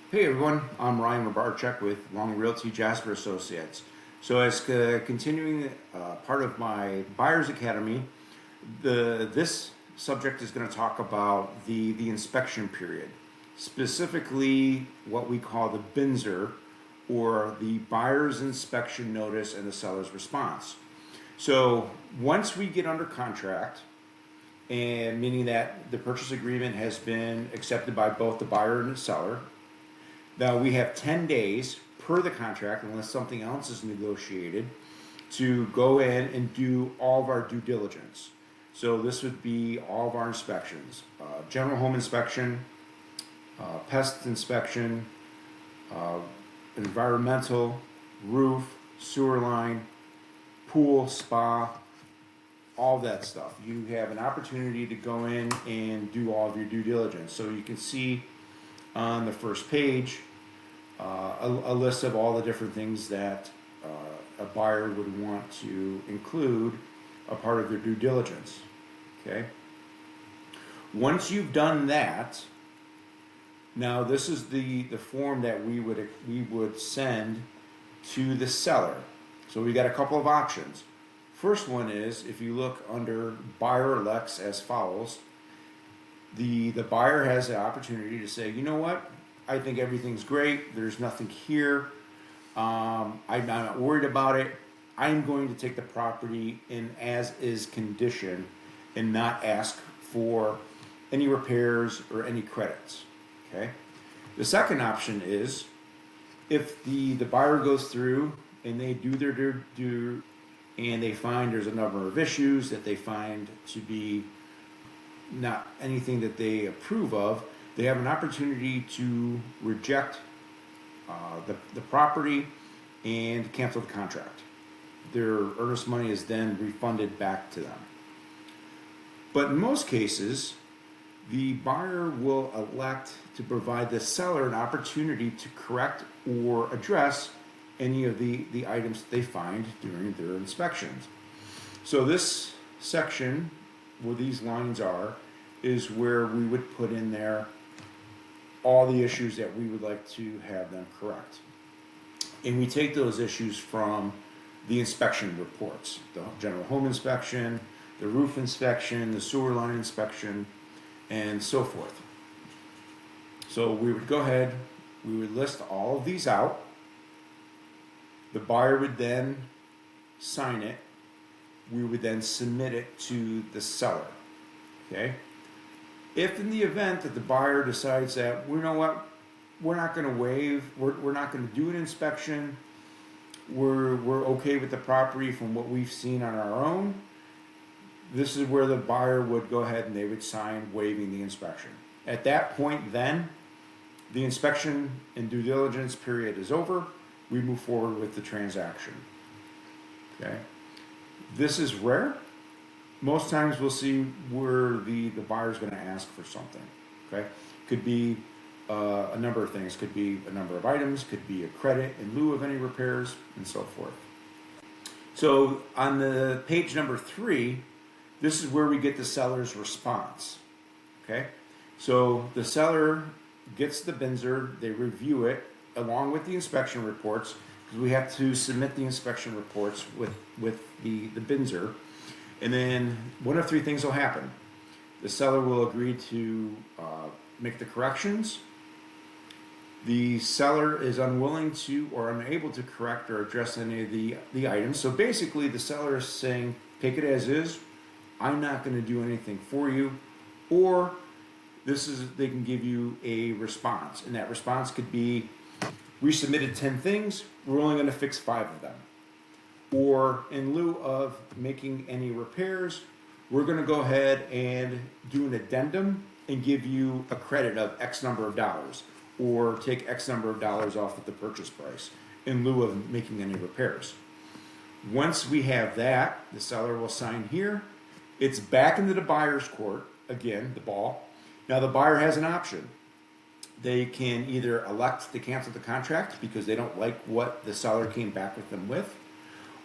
Hey everyone, I'm Ryan Rabarchuk with Long Realty Jasper Associates. So as continuing part of my Buyers Academy, this subject is going to talk about the inspection period, specifically what we call the BINSR, or the buyer's inspection notice and the seller's response. So once we get under contract, and meaning that the purchase agreement has been accepted by both the buyer and the seller, now we have 10 days per the contract, unless something else is negotiated, to go in and do all of our due diligence. So this would be all of our inspections, general home inspection, pest inspection, uh, environmental, roof, sewer line, pool, spa, all that stuff. You have an opportunity to go in and do all of your due diligence. So you can see on the first page a list of all the different things that a buyer would want to include a part of their due diligence. Okay. Once you've done that, now this is the form that we would send to the seller. So we got a couple of options. First one is, if you look under buyer elects as follows, the buyer has the opportunity to say, you know what, I think everything's great. There's nothing here. I'm not worried about it. I'm going to take the property in as is condition and not ask for any repairs or any credits. Okay. The second option is, if the buyer goes through and they do their due and they find there's a number of issues that they find to be not anything that they approve of, they have an opportunity to reject the property and cancel the contract. Their earnest money is then refunded back to them. But in most cases, the buyer will elect to provide the seller an opportunity to correct or address any of the items they find during their inspections. So this section, where these lines are, is where we would put in there all the issues that we would like to have them correct. And we take those issues from the inspection reports, the general home inspection, the roof inspection, the sewer line inspection, and so forth. So we would go ahead, we would list all of these out. The buyer would then sign it. We would then submit it to the seller. Okay? If in the event that the buyer decides that, you know what, we're not going to waive, we're not going to do an inspection, we're okay with the property from what we've seen on our own, this is where the buyer would go ahead and they would sign waiving the inspection. At that point then, the inspection and due diligence period is over. We move forward with the transaction. Okay? This is rare. Most times we'll see where the buyer's going to ask for something. Okay? Could be a number of things. Could be a number of items. Could be a credit in lieu of any repairs, and so forth. So on the page number 3, this is where we get the seller's response. Okay? So the seller gets the BINSR, they review it along with the inspection reports, because we have to submit the inspection reports with the BINSR. And then one of 3 things will happen. The seller will agree to make the corrections. The seller is unwilling to or unable to correct or address any of the items. So basically the seller is saying, take it as is, I'm not going to do anything for you, or they can give you a response. And that response could be, we submitted 10 things, we're only going to fix 5 of them. Or in lieu of making any repairs, we're going to go ahead and do an addendum and give you a credit of X number of dollars, or take X number of dollars off of the purchase price in lieu of making any repairs. Once we have that, the seller will sign here. It's back into the buyer's court, again, the ball. Now the buyer has an option. They can either elect to cancel the contract because they don't like what the seller came back with them with,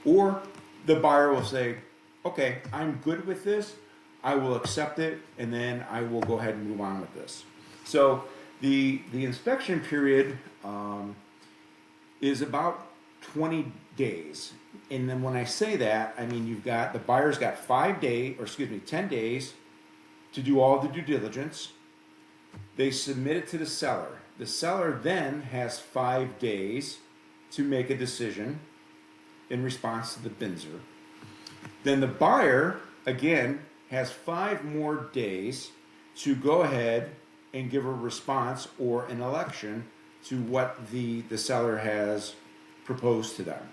or the buyer will say, okay, I'm good with this, I will accept it, and then I will go ahead and move on with this. So The inspection period is about 20 days. And then when I say that, I mean you've got the buyer's got 10 days to do all the due diligence. They submit it to the seller. The seller then has 5 days to make a decision in response to the BINSR. Then the buyer, again, has 5 more days to go ahead and give a response or an election to what the seller has proposed to them.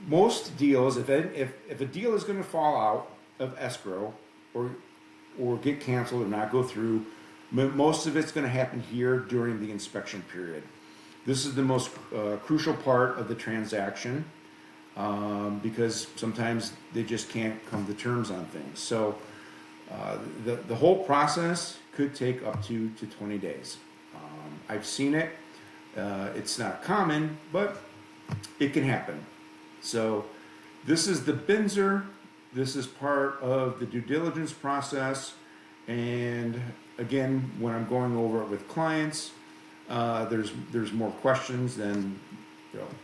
Most deals, if a deal is going to fall out of escrow or get canceled or not go through, most of it's going to happen here during the inspection period. This is the most crucial part of the transaction because sometimes they just can't come to terms on things. So the whole process could take up to 20 days. I've seen it. It's not common, but it can happen. So this is the BINSR. This is part of the due diligence process. And again, when I'm going over it with clients, there's more questions than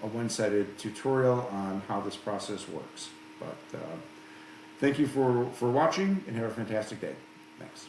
a one-sided tutorial on how this process works. But thank you for watching and have a fantastic day. Thanks.